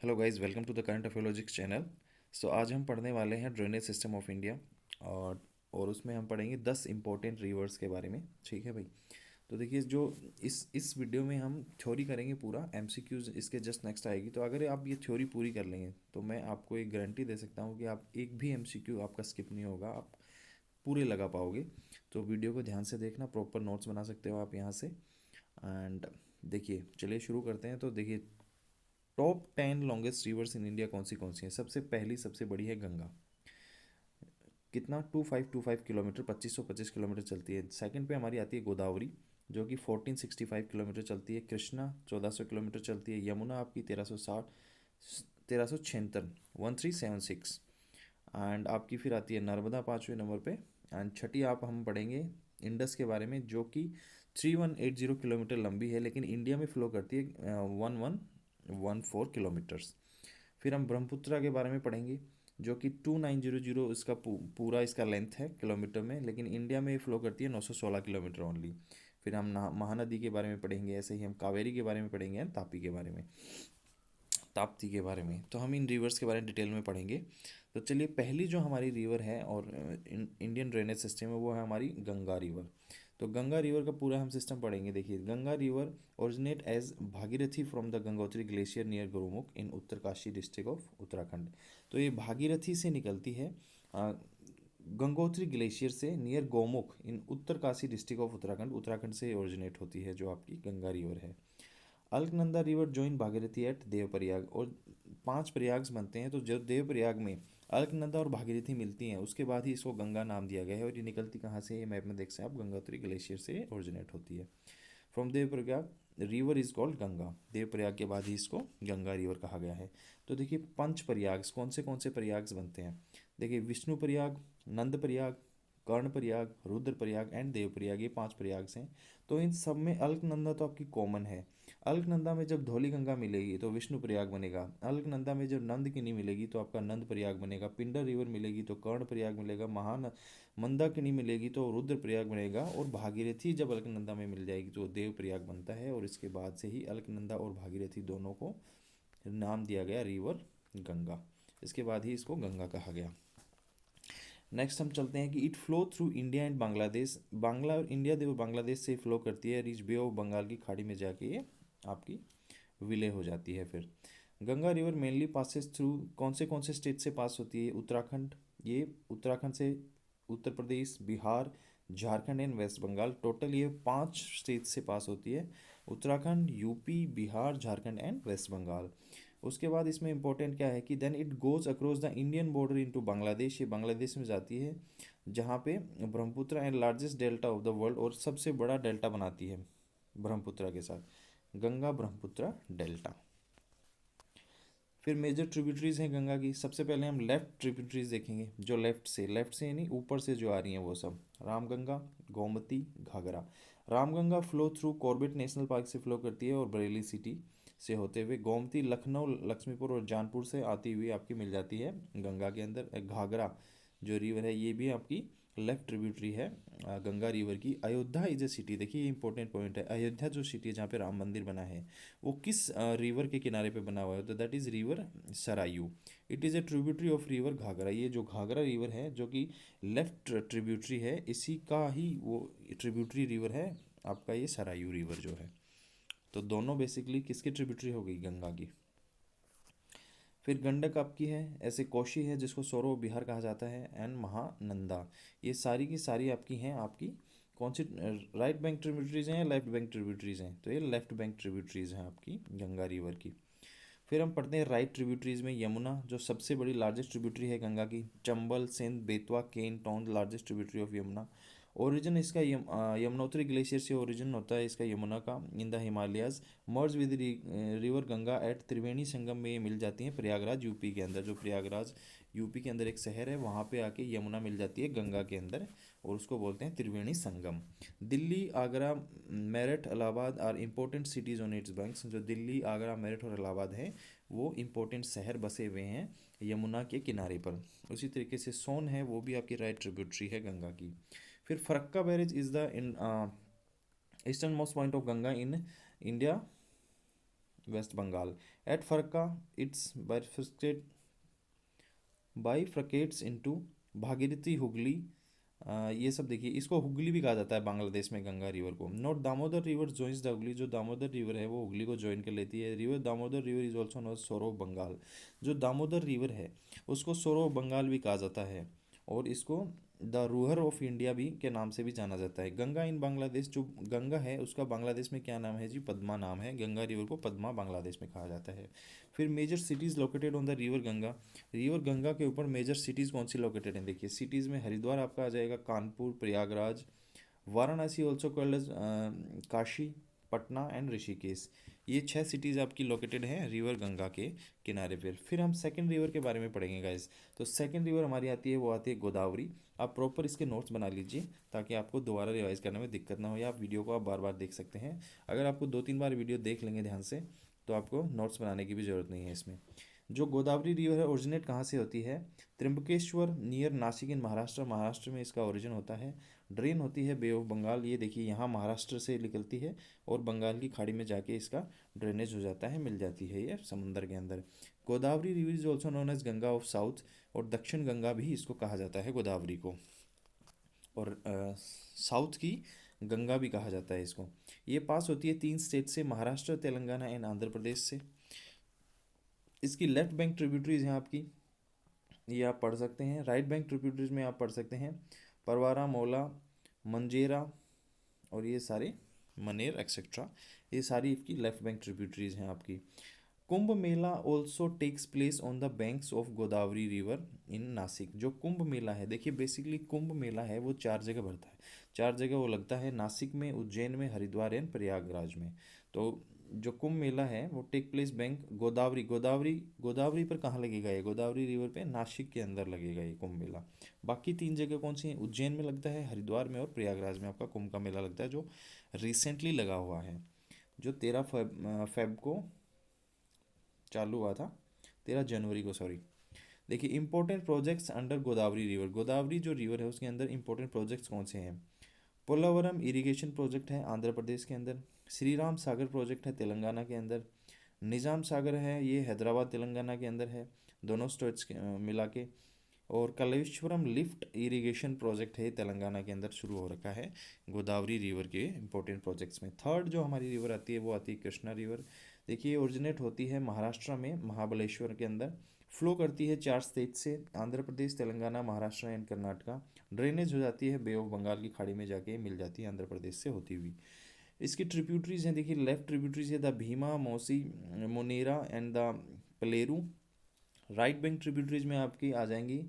Hello guys, welcome to the current Affairologics channel. So आज हम पढ़ने वाले हैं ड्रेनेज सिस्टम ऑफ इंडिया। और उसमें हम पढ़ेंगे 10 इंपॉर्टेंट रिवर्स के बारे में। ठीक है भाई। तो देखिए, जो इस वीडियो में हम थ्योरी करेंगे पूरा, एमसीक्यूज इसके जस्ट नेक्स्ट आएगी। तो अगर आप ये थ्योरी पूरी कर लेंगे तो मैं आपको एक गारंटी दे सकता हूँ कि आप एक भी एमसीक्यू आपका स्किप नहीं होगा, आप पूरे लगा पाओगे। तो वीडियो को ध्यान से देखना, प्रॉपर नोट्स बना सकते हो आप यहाँ से। एंड देखिए, चलिए शुरू करते हैं। तो देखिए, top 10 longest reverse in India कौन सी हैं। सबसे पहली सबसे बड़ी है गंगा। कितना 2525 किलोमीटर, 2525 किलोमीटर चलती है। सेकंड पे हमारी आती है गोदावरी, जो कि 1465 किलोमीटर चलती है। कृष्णा 1400 किलोमीटर चलती है। यमुना आपकी 1360, 1376, 1376। एंड आपकी फिर आती है नर्मदा 5वें नंबर पे। एंड छठी आप हम पढ़ेंगे इंडस के बारे में, जो कि 3180 किलोमीटर लंबी है, लेकिन इंडिया में फ्लो करती है 1114 किलोमीटर्स। फिर हम ब्रह्मपुत्रा के बारे में पढ़ेंगे, जो कि 2900 इसका पूरा इसका लेंथ है किलोमीटर में, लेकिन इंडिया में फ्लो करती है 916 किलोमीटर ओनली। फिर हम महानदी के बारे में पढ़ेंगे, ऐसे ही हम कावेरी के बारे में पढ़ेंगे और तापी के बारे में, ताप्ती के बारे में। तो हम इन रिवर्स के बारे में डिटेल में पढ़ेंगे। तो चलिए, पहली जो हमारी रिवर है और इंडियन ड्रेनेज सिस्टम है, वो है हमारी गंगा रिवर। तो गंगा रिवर का पूरा हम सिस्टम पढ़ेंगे। देखिए, Ganga river originate as Bhagirathi from the Gangotri glacier near Gurumukh in Uttarkashi district of Uttarakhand. तो ये भागीरथी से निकलती है, गंगोत्री ग्लेशियर से near Gaumukh in Uttarkashi district of Uttarakhand, Uttarakhand से ओरिजिनेट होती है जो आपकी गंगा रिवर है। Alaknanda river join Bhagirathi at Devprayag, और 5 प्रयाग्स बनते हैं। तो जो देवप्रयाग में अलकनंदा और भागीरथी मिलती हैं, उसके बाद ही इसको गंगा नाम दिया गया है। और ये निकलती कहाँ से, ये मैप में देख सकते हैं आप, गंगोत्री ग्लेशियर से ओरिजिनेट होती है। From Devprayag river is called Ganga. Devprayag के बाद ही इसको गंगा रिवर कहा गया है। तो देखिए, पंच प्रयाग्स कौन से प्रयाग्स बनते हैं। देखिए, विष्णु प्रयाग, नंद प्रयाग, कर्ण प्रयाग, रुद्र प्रयाग एंड देव प्रयाग, ये 5 प्रयाग्स हैं। तो इन सब में अलकनंदा तो आपकी कॉमन है। अलकनंदा में जब धौली गंगा मिलेगी तो विष्णु प्रयाग बनेगा। अलकनंदा में जब नंद किनी मिलेगी तो आपका नंद प्रयाग बनेगा। पिंडर रिवर मिलेगी तो कर्ण प्रयाग मिलेगा। महान मंदाकिनी मिलेगी तो रुद्र प्रयाग बनेगा। और भागीरथी जब अलकनंदा में मिल जाएगी तो देव प्रयाग बनता है। और इसके बाद से ही अलकनंदा और भागीरथी दोनों को नाम दिया गया रिवर गंगा। इसके बाद ही इसको गंगा कहा गया। नेक्स्ट हम चलते हैं कि it flow through India and Bangladesh. Bangla और इंडिया देखो, बांग्लादेश से फ्लो करती है, रीच बे ऑफ बंगाल की खाड़ी में जाके ये आपकी विलय हो जाती है। फिर Ganga river mainly passes through कौन से स्टेट से पास होती है। उत्तराखंड, ये उत्तराखंड से उत्तर प्रदेश, बिहार, झारखंड एंड वेस्ट बंगाल, टोटल ये 5 स्टेट से पास होती है। Uttarakhand, UP, Bihar, Jharkhand and West Bengal. उसके बाद इसमें इंपॉर्टेंट क्या है कि then it goes across the Indian border into Bangladesh. ये बांग्लादेश में जाती है, जहाँ पे Brahmaputra and largest delta of the world, और सबसे बड़ा डेल्टा बनाती है ब्रह्मपुत्र के साथ, गंगा ब्रह्मपुत्र डेल्टा। फिर मेजर ट्रिब्यूटरीज हैं गंगा की। सबसे पहले हम लेफ्ट ट्रिब्यूटरीज देखेंगे, जो लेफ्ट से यानी ऊपर से जो आ रही हैं वो सब, Ramganga, Gomti, Ghaghara. Ramganga flow through Corbett National Park से फ्लो करती है और बरेली सिटी से होते हुए गोमती लखनऊ, लक्ष्मीपुर और जानपुर से आती हुई आपकी मिल जाती है गंगा के अंदर। घाघरा जो रिवर है, ये भी आपकी लेफ्ट ट्रिब्यूटरी है गंगा रिवर की। अयोध्या इज ए सिटी, देखिए ये इंपॉर्टेंट पॉइंट है। अयोध्या जो सिटी है जहाँ पे राम मंदिर बना है, वो किस रिवर के किनारे पे बना हुआ है, तो that is river Sarayu. It is a tributary of river Ghaghara. ये जो घाघरा रिवर है, जो कि लेफ्ट ट्रिब्यूटरी है, इसी का ही वो ट्रिब्यूटरी रिवर है आपका ये सरायू रिवर जो है। तो दोनों बेसिकली किसकी ट्रिब्यूटरी हो गई, गंगा की। फिर गंडक आपकी है, ऐसे कोशी है जिसको सौरव बिहार कहा जाता है, एंड महानंदा। ये सारी की सारी आपकी हैं, आपकी कौन सी राइट बैंक ट्रिब्यूटरीज हैं या लेफ्ट बैंक ट्रिब्यूटरीज हैं, तो ये लेफ्ट बैंक ट्रिब्यूटरीज हैं आपकी गंगा रिवर की। फिर हम पढ़ते हैं राइट ट्रिब्यूटरीज में यमुना, जो सबसे बड़ी लार्जेस्ट ट्रिब्यूटरी है गंगा की। Chambal, Sindh, Betwa, Ken, Tonk, largest tributary of Yamuna. Origin इसका यमुनोत्री ग्लेशियर से ओरिजिन होता है इसका यमुना का, in the Himalayas. Merge with river Ganga at Triveni Sangam में ये मिल जाती हैं प्रयागराज यूपी के अंदर। जो प्रयागराज यूपी के अंदर एक शहर है, वहाँ पे आके यमुना मिल जाती है गंगा के अंदर, और उसको बोलते हैं Triveni Sangam. Delhi, Agra, Meerut, Allahabad are important cities on its banks. जो दिल्ली, आगरा, मेरठ और इलाहाबाद है, वो इम्पोर्टेंट शहर बसे हुए हैं यमुना के किनारे पर। उसी तरीके से सोन है, वो भी आपकी राइट ट्रिब्यूटरी है गंगा की। फिर Farakka barrage is the in eastern most point of Ganga in India, West Bengal. At Farakka its bifurcates into Bhagirathi, Hooghly, ये सब देखिए, इसको हुगली भी कहा जाता है बांग्लादेश में गंगा रिवर को। Not Damodar river joins the Hooghly, जो दामोदर रिवर है वो हुगली को ज्वाइन कर लेती है। River Damodar river is also non सोरो बंगाल, जो दामोदर रिवर है उसको सोरो बंगाल भी कहा जाता है, और इसको द रूहर ऑफ इंडिया भी के नाम से भी जाना जाता है। गंगा इन बांग्लादेश, जो गंगा है उसका बांग्लादेश में क्या नाम है जी, पद्मा नाम है। गंगा रिवर को पद्मा बांग्लादेश में कहा जाता है। फिर major cities located on the river Ganga, river Ganga के ऊपर मेजर सिटीज़ कौन सी लोकेटेड हैं, देखिए सिटीज़ में हरिद्वार आपका आ जाएगा, Kanpur, Prayagraj, Varanasi also called as Kashi, Patna and Rishikesh. ये 6 सिटीज़ आपकी लोकेटेड हैं रिवर गंगा के किनारे पर। फिर हम सेकंड रिवर के बारे में पढ़ेंगे गाइस। तो सेकंड रिवर हमारी आती है, वो आती है गोदावरी। आप प्रॉपर इसके नोट्स बना लीजिए ताकि आपको दोबारा रिवाइज करने में दिक्कत ना हो, या आप वीडियो को आप बार बार देख सकते हैं। अगर आपको 2-3 बार वीडियो देख लेंगे ध्यान से तो आपको नोट्स बनाने की भी ज़रूरत नहीं है इसमें। जो गोदावरी रिवर है ओरिजिनेट कहाँ से होती है, त्र्यंबकेश्वर नियर नासिक इन महाराष्ट्र, महाराष्ट्र में इसका ओरिजिन होता है। ड्रेन होती है बे ऑफ बंगाल, ये देखिए यहाँ महाराष्ट्र से निकलती है और बंगाल की खाड़ी में जाके इसका ड्रेनेज हो जाता है, मिल जाती है ये समंदर के अंदर। Godavari river is also known as Ganga of south, और दक्षिण गंगा भी इसको कहा जाता है गोदावरी को, और साउथ की गंगा भी कहा जाता है इसको। ये पास होती है 3 स्टेट से, महाराष्ट्र, तेलंगाना एंड आंध्र प्रदेश से। इसकी लेफ्ट बैंक ट्रिब्यूटरीज हैं आपकी, ये आप पढ़ सकते हैं। राइट बैंक ट्रिब्यूटरीज में आप पढ़ सकते हैं परवारा, मोला, मंजेरा, और ये सारे मनेर एक्सेट्रा, ये सारी इसकी लेफ्ट बैंक ट्रिब्यूटरीज हैं आपकी। Kumbh Mela also takes place on the banks of Godavari river in Nashik. जो कुंभ मेला है, देखिए बेसिकली कुंभ मेला है वो 4 जगह भरता है, 4 जगह वो लगता है, नासिक में, उज्जैन में, हरिद्वार एंड प्रयागराज में। तो जो कुंभ मेला है वो take place bank Godavari, Godavari पर कहाँ लगेगा ये, गोदावरी रिवर पे नासिक के अंदर लगेगा ये कुंभ मेला। बाकी 3 जगह कौन सी हैं, उज्जैन में लगता है, हरिद्वार में और प्रयागराज में आपका कुंभ का मेला लगता है, जो रिसेंटली लगा हुआ है, जो 13 फेब को चालू हुआ था, 13 जनवरी को, सॉरी। देखिए important projects under Godavari river, Godavari जो रिवर है उसके अंदर इंपॉर्टेंट प्रोजेक्ट्स कौन से हैं, पोलावरम इरिगेशन प्रोजेक्ट है आंध्र प्रदेश के अंदर, श्री राम सागर प्रोजेक्ट है तेलंगाना के अंदर, निज़ाम सागर है ये हैदराबाद तेलंगाना के अंदर है, दोनों स्टेट्स मिला के, और कलेश्वरम लिफ्ट इरिगेशन प्रोजेक्ट है तेलंगाना के अंदर शुरू हो रखा है गोदावरी रिवर के इंपॉर्टेंट प्रोजेक्ट्स में। थर्ड जो हमारी रिवर आती है वो आती है कृष्णा रिवर। देखिए ओरिजिनेट होती है महाराष्ट्र में, महाबलेश्वर के अंदर, फ्लो करती है 4 स्टेट से, आंध्र प्रदेश, तेलंगाना, महाराष्ट्र एंड कर्नाटका, ड्रेनेज हो जाती है बे ऑफ बंगाल की खाड़ी में जाके मिल जाती है आंध्र प्रदेश से होती हुई। इसकी ट्रिब्यूटरीज हैं, देखिए लेफ्ट ट्रिब्यूटरीज है the Bhima, Mausi, Monera and the Pleru. Right bank tributaries में आपकी आ जाएंगी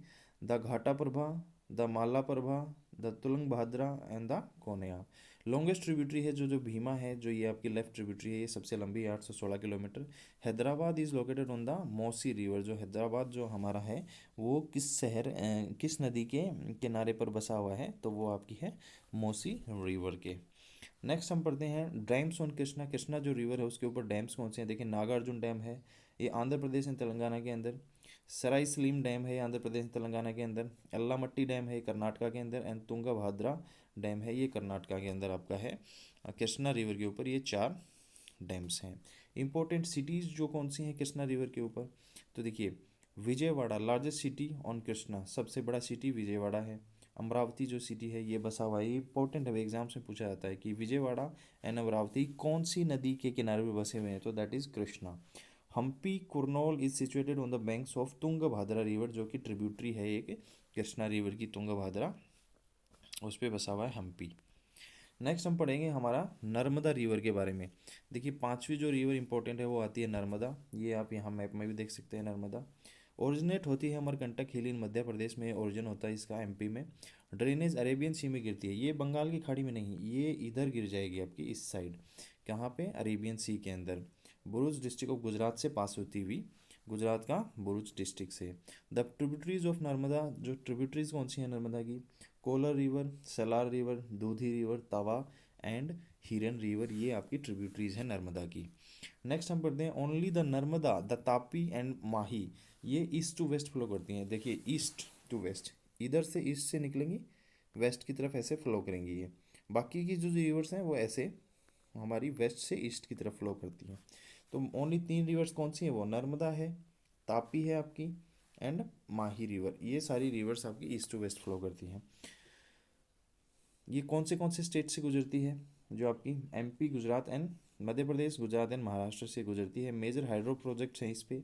the Ghataprabha, the Malaprabha, the Tungabhadra and the Koyna. Longest tributary है जो भीमा है, जो ये आपकी लेफ्ट ट्रिब्यूटरी है, ये सबसे लंबी है 816 kilometre. Hyderabad is located on the मौसी रिवर, जो हैदराबाद जो हमारा है वो किस नदी के किनारे पर बसा हुआ है, तो वो आपकी है मौसी रिवर के। नेक्स्ट हम पढ़ते हैं डैम्स ऑन कृष्णा, कृष्णा जो रिवर है उसके ऊपर डैम्स कौन से हैं, देखिए नागार्जुन डैम है, ये आंध्र प्रदेश एंड तेलंगाना के अंदर, सराई सलीम डैम है आंध्र प्रदेश तेलंगाना के अंदर, अल्लामट्टी डैम है कर्नाटका के अंदर, एंड तुंगभद्रा डैम है ये कर्नाटका के अंदर आपका है। कृष्णा रिवर के ऊपर ये 4 डैम्स हैं। इंपॉर्टेंट सिटीज़ जो कौन सी हैं कृष्णा रिवर के ऊपर, तो देखिए Vijayawada largest city on Krishna, सबसे बड़ा सिटी विजयवाड़ा है। अमरावती जो सिटी है ये बसा हुआ है, ये इंपॉर्टेंट है, एग्जाम से पूछा जाता है कि विजयवाड़ा एंड अमरावती कौन सी नदी के किनारे पर बसे हुए हैं, तो that is Krishna. Hampi Kurnool is situated on the banks of Tungabhadra river, जो कि ट्रिब्यूटरी है एक कृष्णा रिवर की, तुंगभद्रा, उस पर बसा हुआ है हम्पी। नेक्स्ट हम पढ़ेंगे हमारा नर्मदा रिवर के बारे में। देखिए 5वीं जो रिवर इंपॉर्टेंट है वो आती है नर्मदा, ये आप यहाँ मैप में भी देख सकते हैं नर्मदा। ओरिजिनेट होती है अमरकंटक हिल इन मध्य प्रदेश में, ओरिजिन होता है इसका एमपी में, ड्रेनेज अरेबियन सी में गिरती है, ये बंगाल की खाड़ी में नहीं, ये इधर गिर जाएगी आपकी इस साइड, कहाँ पे, अरेबियन सी के अंदर, बुरुज डिस्ट्रिक्ट ऑफ गुजरात से पास होती हुई, गुजरात का बुरुज डिस्ट्रिक्ट से। द ट्रिब्यूटरीज ऑफ नर्मदा, जो ट्रिब्यूटरीज कौन सी हैं नर्मदा की, Kolar river, Salar river, Dudhi river, Tawa and Hiran river, ये आपकी ट्रिब्यूटरीज हैं नर्मदा की। नेक्स्ट हम पढ़ते हैं only the Narmada, the Tapi and Mahi, ये ईस्ट टू वेस्ट फ्लो करती हैं। देखिए ईस्ट टू वेस्ट, इधर से ईस्ट से निकलेंगी, वेस्ट की तरफ ऐसे फ्लो करेंगी ये, बाकी की जो रिवर्स हैं वो ऐसे हमारी वेस्ट से ईस्ट की तरफ फ्लो करती हैं। तो ओनली 3 रिवर्स कौन सी है, वो नर्मदा है, तापी है आपकी, एंड माही रिवर। ये सारी रिवर्स आपकी ईस्ट टू वेस्ट फ्लो करती हैं। ये कौन से स्टेट से गुजरती है, जो आपकी MP, Gujarat and Madhya Pradesh, Gujarat and Maharashtra से गुजरती है। मेजर हाइड्रो प्रोजेक्ट्स हैं इस पे,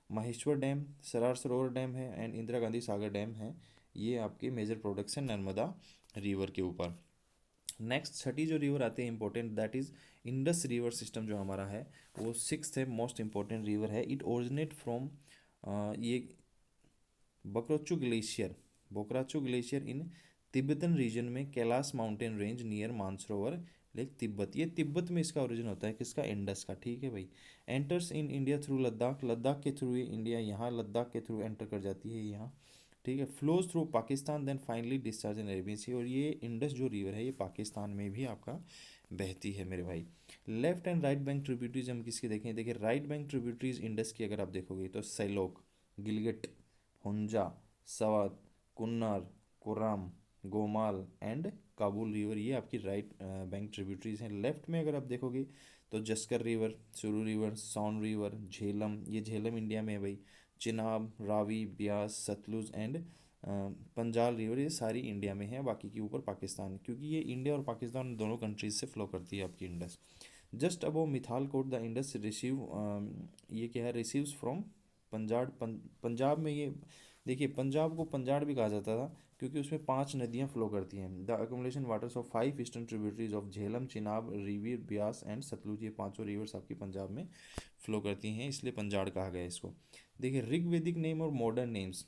माहेश्वर डैम, सरार सरोवर डैम है, एंड इंदिरा गांधी सागर डैम है। ये आपके मेजर प्रोडक्ट्स हैं नर्मदा रिवर के ऊपर। नेक्स्ट छठी जो रिवर आती है important, that is Indus river system जो हमारा है, वो सिक्स्थ है मोस्ट इंपॉर्टेंट रिवर है। इट ओरिजिनेट फ्रॉम ये बकरोचू ग्लेशियर, बोकराचू ग्लेशियर इन तिब्बतन रीजन में Kailash mountain range near Mansarovar lake Tibet. ये तिब्बत में इसका ओरिजिन होता है, किसका, इंडस का, ठीक है भाई। Enters in India through Ladakh, Ladakh के थ्रू ये इंडिया यहाँ लद्दाख के थ्रू एंटर कर जाती है यहाँ, ठीक है। Flows through Pakistan then finally discharge in Arabian Sea. और ये इंडस जो रिवर है ये पाकिस्तान में भी आपका बहती है मेरे भाई। Left and right bank tributaries हम किसकी देखें, देखिए राइट बैंक ट्रिब्यूटरीज इंडस की अगर आप देखोगे तो सैलोक, गिलगित, हुंजा, सवात, कुन्नार, कोराम, गोमाल एंड काबुल रिवर, ये आपकी राइट बैंक ट्रिब्यूटरीज हैं। लेफ्ट में अगर आप देखोगे तो जस्कर रिवर, सुरु रिवर, सोन रिवर, झेलम, ये झेलम इंडिया में है भाई, चिनाब, रावी, ब्यास, सतलुज एंड पंजाल रिवर, ये सारी इंडिया में है, बाकी के ऊपर पाकिस्तान, क्योंकि ये इंडिया और पाकिस्तान दोनों कंट्रीज से फ्लो करती है आपकी Indus. Just above Mithankot the Indus receive, ये क्या है, रिसीव्स फ्रॉम पंजाब, पंजाब में ये देखिए, पंजाब को पंजाब भी कहा जाता था क्योंकि उसमें 5 नदियाँ फ्लो करती हैं। The accumulation waters of 5 eastern tributaries of Jhelum, Chenab, Ravi, Beas and Sutlej, ये पांचों रिवर्स आपकी पंजाब में फ्लो करती हैं, इसलिए पंजाब कहा गया है इसको। देखिए ऋग्वेदिक नेम और मॉडर्न नेम्स,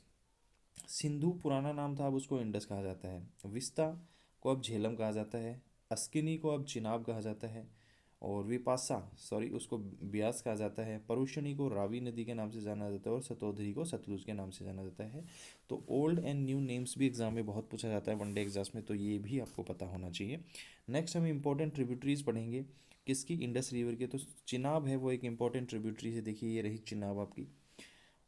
सिंधु पुराना नाम था, अब उसको इंडस कहा जाता है। विस्ता को अब झेलम कहा जाता है, अस्किनी को अब चिनाब कहा जाता है, और विपासा सॉरी उसको ब्यास कहा जाता है। परुषणी को रावी नदी के नाम से जाना जाता है, और सतोदरी को सतलुज के नाम से जाना जाता है। तो ओल्ड एंड न्यू नेम्स भी एग्जाम में बहुत पूछा जाता है, वनडे एग्जाम्स में, तो ये भी आपको पता होना चाहिए। नेक्स्ट हम इंपॉर्टेंट ट्रिब्यूटरीज पढ़ेंगे किसकी, इंडस रिवर के। तो चिनाब है वो एक इंपॉर्टेंट ट्रिब्यूटरी है, देखिए ये रही चिनाब आपकी।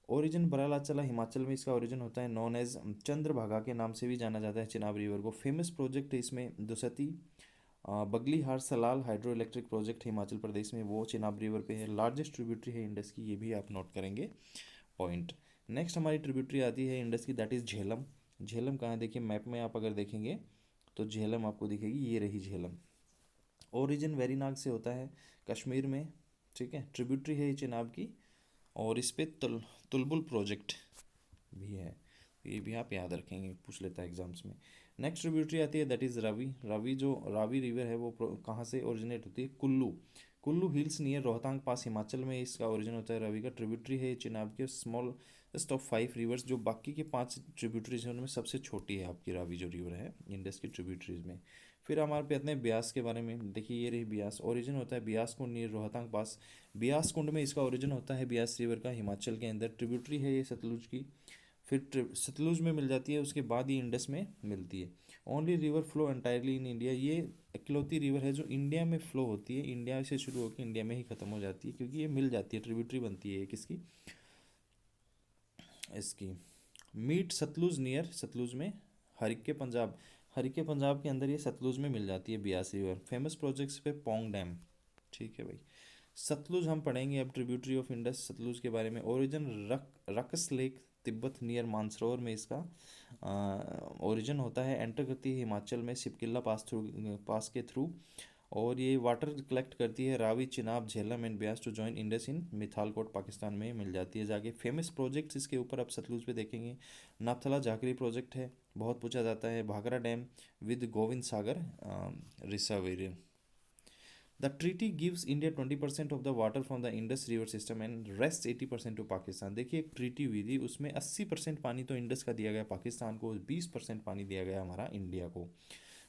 ओरिजिन बरालाचला हिमाचल में इसका ओरिजिन होता है, नॉन एज चंद्रभागा के नाम से भी जाना जाता है चिनाब रिवर को। फेमस प्रोजेक्ट है इसमें Dusti, Baglihar Salal hydroelectric project Himachal Pradesh में, वो चिनाब रिवर पे है। लार्जेस्ट ट्रिब्यूटरी है इंडस की, ये भी आप नोट करेंगे पॉइंट। नेक्स्ट हमारी ट्रिब्यूटरी आती है इंडस की, दैट इज झेलम। झेलम कहाँ है, देखिए मैप में आप अगर देखेंगे तो झेलम आपको दिखेगी, ये रही झेलम। ओरिजिन वेरीनाग से होता है, कश्मीर में, ठीक है। ट्रिब्यूटरी है ये चिनाब की, और इस पे तुलबुल प्रोजेक्ट भी है, तो ये भी आप याद रखेंगे, पूछ लेता है एग्जाम्स में। नेक्स्ट ट्रिब्यूटरी आती है दैट इज़ रावी। रावी जो रावी रिवर है वो कहाँ से ओरिजिनेट होती है, कुल्लू, कुल्लू हिल्स नियर रोहतांग पास हिमाचल में इसका ओरिजिन होता है। रावी का ट्रिब्यूटरी है चिनाब के, स्मॉलेस्ट ऑफ 5 रिवर्स, जो बाकी के 5 ट्रिब्यूटरीज हैं उनमें सबसे छोटी है आपकी रावी जो रिवर है इंडस की ट्रिब्यूटरीज में। फिर हमारे पे आते हैं ब्यास के बारे में, देखिए ये रही ब्यास, ओरिजिन होता है ब्यास कुंड नियर रोहतांग पास, ब्यास कुंड में इसका ओरिजिन होता है ब्यास रिवर का, हिमाचल के अंदर। ट्रिब्यूटरी है ये सतलुज की, फिर सतलुज में मिल जाती है, उसके बाद ये इंडस में मिलती है। Only river flow entirely in India, ये इकलौती रिवर है जो इंडिया में फ्लो होती है, इंडिया से शुरू होकर इंडिया में ही ख़त्म हो जाती है, क्योंकि ये मिल जाती है, ट्रिब्यूटरी बनती है किसकी, इसकी। मीट सतलुज नियर, सतलुज में हरिके पंजाब, हरिके पंजाब के अंदर ये सतलुज में मिल जाती है ब्यास रिवर। फेमस प्रोजेक्ट्स पे पोंग डैम, ठीक है भाई। सतलुज हम पढ़ेंगे अब, ट्रिब्यूटरी ऑफ इंडस सतलुज के बारे में। Origin ruckus lake Tibet near Mansarovar में इसका ओरिजिन होता है। एंटर करती है हिमाचल में सिपकिल्ला पास के थ्रू, और ये वाटर कलेक्ट करती है Ravi, Chenab, Jhelum and Beas to join Indus in Mithalkot, Pakistan में मिल जाती है जाके। फेमस प्रोजेक्ट्स इसके ऊपर अब सतलुज पे देखेंगे, नाथला झाकरी प्रोजेक्ट है, बहुत पूछा जाता है। Bhakra dam with Gobind Sagar reserve area. The treaty gives India 20% of the water from the Indus river system and rest 80% to Pakistan. देखिए एक ट्रीटी हुई थी, उसमें 80% पानी तो इंडस का दिया गया पाकिस्तान को, 20% पानी दिया गया हमारा इंडिया को।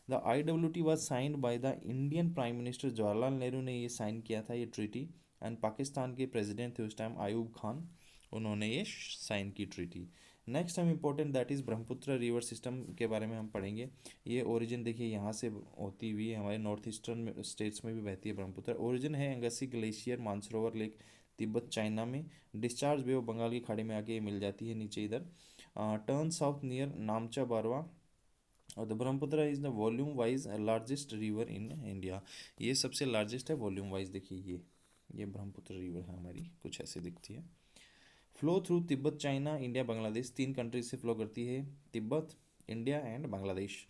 The IWT was signed by the Indian prime minister Jawaharlal Nehru ने ये साइन किया था ये ट्रीटी, एंड पाकिस्तान के प्रेसिडेंट थे उस टाइम आयूब खान, उन्होंने ये साइन की ट्रीटी। नेक्स्ट हम important that is Brahmaputra river system के बारे में हम पढ़ेंगे। ये ओरिजिन देखिए यहाँ से होती हुई हमारे नॉर्थ ईस्टर्न स्टेट्स में भी बहती है ब्रह्मपुत्र। ओरिजिन है Angsi glacier Mansarovar lake Tibet China में, डिस्चार्ज बे ऑफ बंगाल की खाड़ी में आके मिल जाती है नीचे इधर। टर्न साउथ नियर नामचा बारवा, और the Brahmaputra is the volume wise largest river in India, ये सबसे लार्जेस्ट है वॉल्यूम वाइज, देखिए ये ब्रह्मपुत्र रिवर है हमारी, कुछ ऐसे दिखती है। Flow through Tibet, China, India, Bangladesh, 3 countries से फ्लो करती है, Tibet, India and Bangladesh.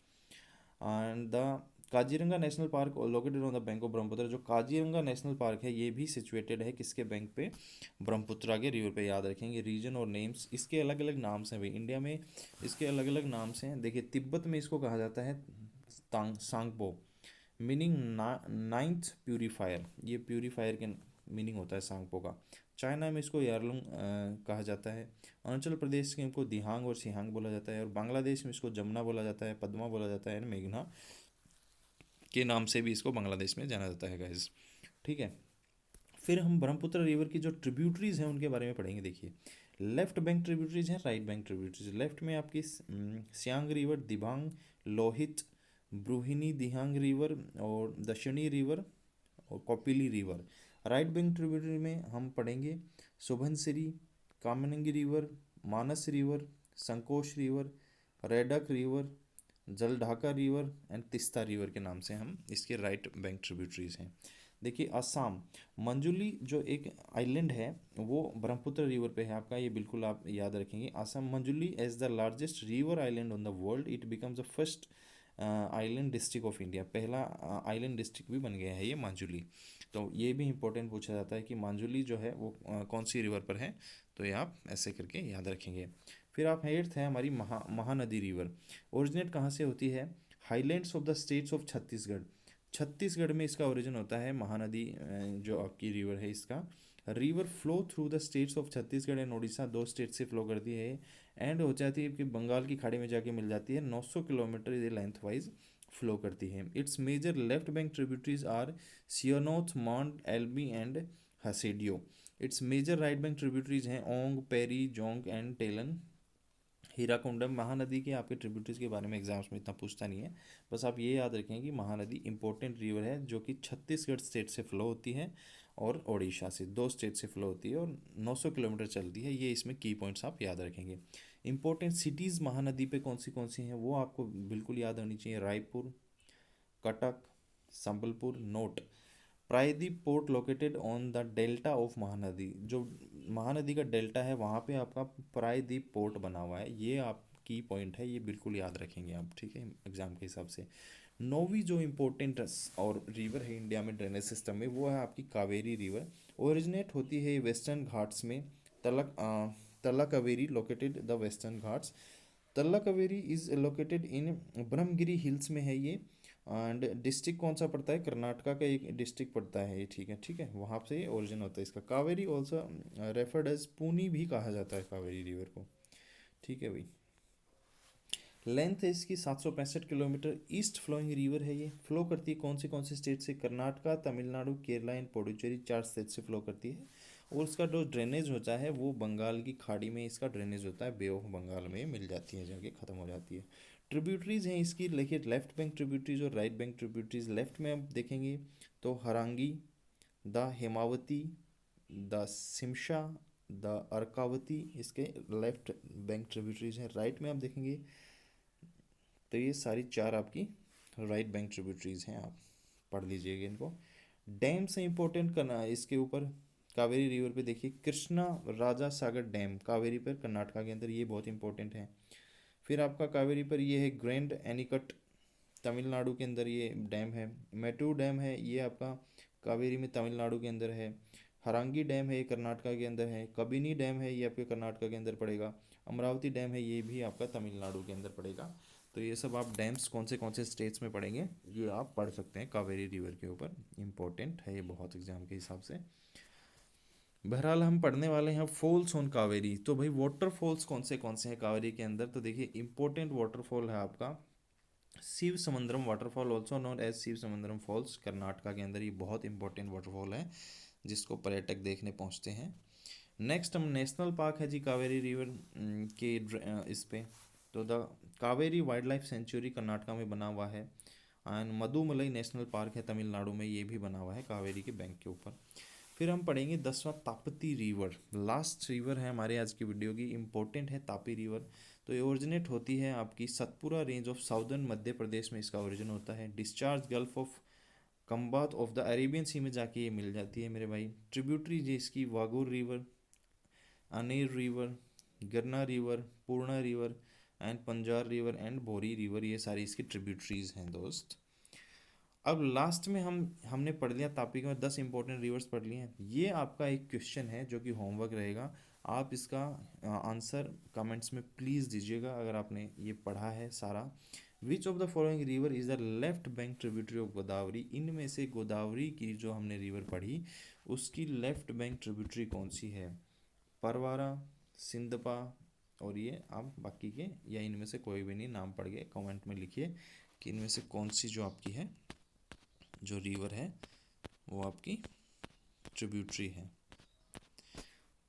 And the Kaziranga national park located on the bank of Brahmaputra, जो काजीरंगा नेशनल पार्क है ये भी सिचुएटेड है किसके बैंक पे, ब्रह्मपुत्र के रिवर पे। याद रखेंगे रीजन और नेम्स, इसके अलग अलग नाम्स हैं भाई, इंडिया में इसके अलग अलग नाम्स हैं। देखिए तिब्बत में इसको कहा जाता है सांगपो, मीनिंग नाइन्थ प्यूरीफायर, ये प्यूरीफायर के मीनिंग होता है सांगपो का। चाइना में इसको यारलुंग कहा जाता है। अरुणाचल प्रदेश के इनको दिहांग और सिहांग बोला जाता है, और बांग्लादेश में इसको जमुना बोला जाता है, पद्मा बोला जाता है, मेघना के नाम से भी इसको बांग्लादेश में जाना जाता है गाइज। ठीक है, फिर हम ब्रह्मपुत्र रिवर की जो ट्रिब्यूटरीज हैं उनके बारे में पढ़ेंगे। देखिए लेफ्ट बैंक ट्रिब्यूटरीज हैं, राइट बैंक ट्रिब्यूटरीज। लेफ्ट में आपकी सियांग रिवर, दिबांग, लोहित, ब्रूहिणी, दिहांग रिवर और दक्षिणी रिवर और Kopili river. Right bank tributary में हम पढ़ेंगे Subansiri, Kamnangi river, Manas river, Sankosh river, Raidak river, Jaldhaka river and Teesta river के नाम से हम इसके राइट बैंक ट्रिब्यूटरीज हैं। देखिए असम, मंजुली जो एक आइलैंड है वो ब्रह्मपुत्र रिवर पे है आपका, ये बिल्कुल आप याद रखेंगे। Assam Majuli as the largest river island on the world, it becomes the first island district of India, पहला आइलैंड डिस्ट्रिक्ट भी बन गया है ये मांजुली। तो ये भी इंपॉर्टेंट पूछा जाता है कि मांजुली जो है वो कौन सी रिवर पर है, तो ये आप ऐसे करके याद रखेंगे। फिर आप एट्थ है हमारी महानदी रिवर, ओरिजिनेट कहाँ से होती है, highlands of the states of Chhattisgarh, Chhattisgarh में इसका ओरिजिन होता है महानदी जो आपकी रिवर है इसका। River flow through the states of Chhattisgarh and Orissa, 2 state से फ्लो करती है एंड हो जाती है कि बंगाल की खाड़ी में जाके मिल जाती है। 900 किलोमीटर ये लेंथ वाइज फ्लो करती है। Its major left bank tributaries are Seonath, Mand, Elbi and Hasdeo. Its major right bank tributaries हैं ओंग, पेरी, जोंग एंड टेलन, हीराकुंडम। महानदी के आपके ट्रिब्यूटरीज के बारे में एग्जाम्स में इतना पूछता नहीं है, बस आप ये याद रखें कि महानदी इंपॉर्टेंट रिवर है जो कि छत्तीसगढ़ स्टेट से फ्लो होती है और ओडिशा से, 2 स्टेट से फ्लो होती है और 900 किलोमीटर चलती है। ये इसमें की पॉइंट्स आप याद रखेंगे। इंपॉर्टेंट सिटीज़ महानदी पे कौन सी हैं वो आपको बिल्कुल याद होनी चाहिए, रायपुर, कटक, संबलपुर। नोट, प्रायद्वीप port located on the delta of Mahanadi, जो महानदी का डेल्टा है वहाँ पे आपका प्रायद्वीप पोर्ट बना हुआ है, ये आप की पॉइंट है, ये बिल्कुल याद रखेंगे आप, ठीक है, एग्जाम के हिसाब से। नौवीं जो इम्पोर्टेंट और रिवर है इंडिया में ड्रेनेज सिस्टम में वो है आपकी कावेरी रिवर, ओरिजिनेट होती है वेस्टर्न घाट्स में, Tala Kaveri located the Western Ghats. Talla Kaveri is located in Brahmagiri hills में है ये, एंड डिस्ट्रिक्ट कौन सा पड़ता है, कर्नाटका का एक डिस्ट्रिक्ट पड़ता है ये, ठीक है, वहाँ से ओरिजिन होता है इसका। कावेरी ऑल्सो रेफर्ड एज पूनी भी कहा जाता है कावेरी रिवर को, ठीक है भाई। लेंथ है इसकी 765 किलोमीटर, ईस्ट फ्लोइंग रिवर है ये, फ्लो करती है कौन से स्टेट से, कर्नाटका, तमिलनाडु, केरला एंड पुडुचेरी, 4 स्टेट से फ्लो करती है। और उसका जो ड्रेनेज होता है वो बंगाल की खाड़ी में इसका ड्रेनेज होता है, बे ऑफ बंगाल में मिल जाती है, जाके ख़त्म हो जाती है। ट्रिब्यूटरीज हैं इसकी, देखिए लेफ्ट बैंक ट्रिब्यूटरीज और राइट बैंक ट्रिब्यूटरीज। लेफ्ट में आप देखेंगे तो Harangi, the Hemavati, the Shimsha, the Arkavathi, इसके लेफ्ट बैंक ट्रिब्यूटरीज हैं। राइट में आप देखेंगे तो ये सारी 4 आपकी राइट बैंक ट्रिब्यूटरीज हैं, आप पढ़ लीजिएगा इनको। डैम से इंपॉर्टेंट करना इसके ऊपर, कावेरी रिवर पे देखिए कृष्णा राजा सागर डैम कावेरी पर, कर्नाटका के अंदर, ये बहुत इंपॉर्टेंट है। फिर आपका कावेरी पर ये है ग्रैंड एनिकट, तमिलनाडु के अंदर ये डैम है। मेटूर डैम है ये आपका कावेरी में तमिलनाडु के अंदर है। हरांगी डैम है ये कर्नाटका के अंदर है। कबिनी डैम है ये आपके कर्नाटका के अंदर पड़ेगा। अमरावती डैम है ये भी आपका तमिलनाडु के अंदर पड़ेगा। तो ये सब आप डैम्स कौन से स्टेट्स में पढ़ेंगे ये आप पढ़ सकते हैं कावेरी रिवर के ऊपर, इंपॉर्टेंट है ये बहुत एग्जाम के हिसाब से। बहरहाल हम पढ़ने वाले हैं फॉल्स ऑन कावेरी। तो भाई वाटरफॉल्स कौन से हैं कावेरी के अंदर, तो देखिए इंपॉर्टेंट वाटरफॉल है आपका Shivasamudram waterfall, also known as Shivasamudram falls, Karnataka के अंदर। ये बहुत इंपॉर्टेंट वाटरफॉल है जिसको पर्यटक देखने पहुंचते हैं। नेक्स्ट हम नेशनल पार्क है जी कावेरी रिवर के इस पे, तो the Kaveri wild life sanctuary Karnataka में बना हुआ है, एंड मधुमलई नेशनल पार्क है तमिलनाडु में, ये भी बना हुआ है कावेरी के बैंक के ऊपर। फिर हम पढ़ेंगे 10वां ताप्ती रिवर, लास्ट रिवर है हमारे आज की वीडियो की, इंपॉर्टेंट है तापी रिवर। तो ये ओरिजिनेट होती है आपकी Satpura range of southern Madhya Pradesh में इसका ओरिजिन होता है। Discharge gulf of Khambat of the Arabian Sea में जाके ये मिल जाती है मेरे भाई। ट्रिब्यूटरी जी इसकी Vagur river, Aner river, Girna river, Purna river and Panjhra river and Bori river, ये सारी इसकी ट्रिब्यूटरीज हैं दोस्त। अब लास्ट में हमने पढ़ लिया तापी में 10 इंपॉर्टेंट रिवर्स पढ़ लिए हैं। ये आपका एक क्वेश्चन है जो कि होमवर्क रहेगा, आप इसका आंसर कमेंट्स में प्लीज़ दीजिएगा अगर आपने ये पढ़ा है सारा। Which of the following river is the left bank tributary of Godavari, इनमें से गोदावरी की जो हमने रिवर पढ़ी उसकी लेफ्ट बैंक ट्रिब्यूटरी कौन सी है? परवारा, सिंधपा, और ये आप बाकी के या इनमें से कोई भी नहीं, नाम पढ़ के कमेंट में लिखिए कि इनमें से कौन सी जो आपकी है जो रिवर है वो आपकी ट्रिब्यूटरी है।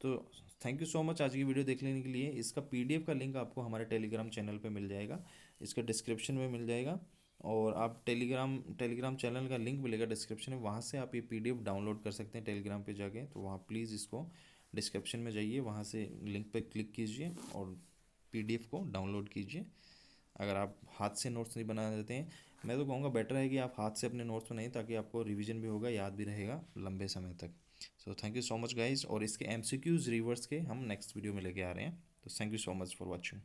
तो थैंक यू सो मच आज की वीडियो देख लेने के लिए। इसका पीडीएफ का लिंक आपको हमारे टेलीग्राम चैनल पे मिल जाएगा, इसका डिस्क्रिप्शन में मिल जाएगा। और आप टेलीग्राम चैनल का लिंक मिलेगा डिस्क्रिप्शन में, वहाँ से आप ये पीडीएफ डाउनलोड कर सकते हैं टेलीग्राम पे जाके। तो वहाँ प्लीज़ इसको डिस्क्रिप्शन में जाइए, वहाँ से लिंक पे क्लिक कीजिए और पीडीएफ को डाउनलोड कीजिए। अगर आप हाथ से नोट्स नहीं बना देते हैं, मैं तो कहूँगा बेटर है कि आप हाथ से अपने नोट्स बनाइए, ताकि आपको रिवीजन भी होगा, याद भी रहेगा लंबे समय तक। So thank you so much guys, और इसके एमसीक्यूज रिवर्स के हम नेक्स्ट वीडियो में लेके आ रहे हैं। तो thank you so much for watching.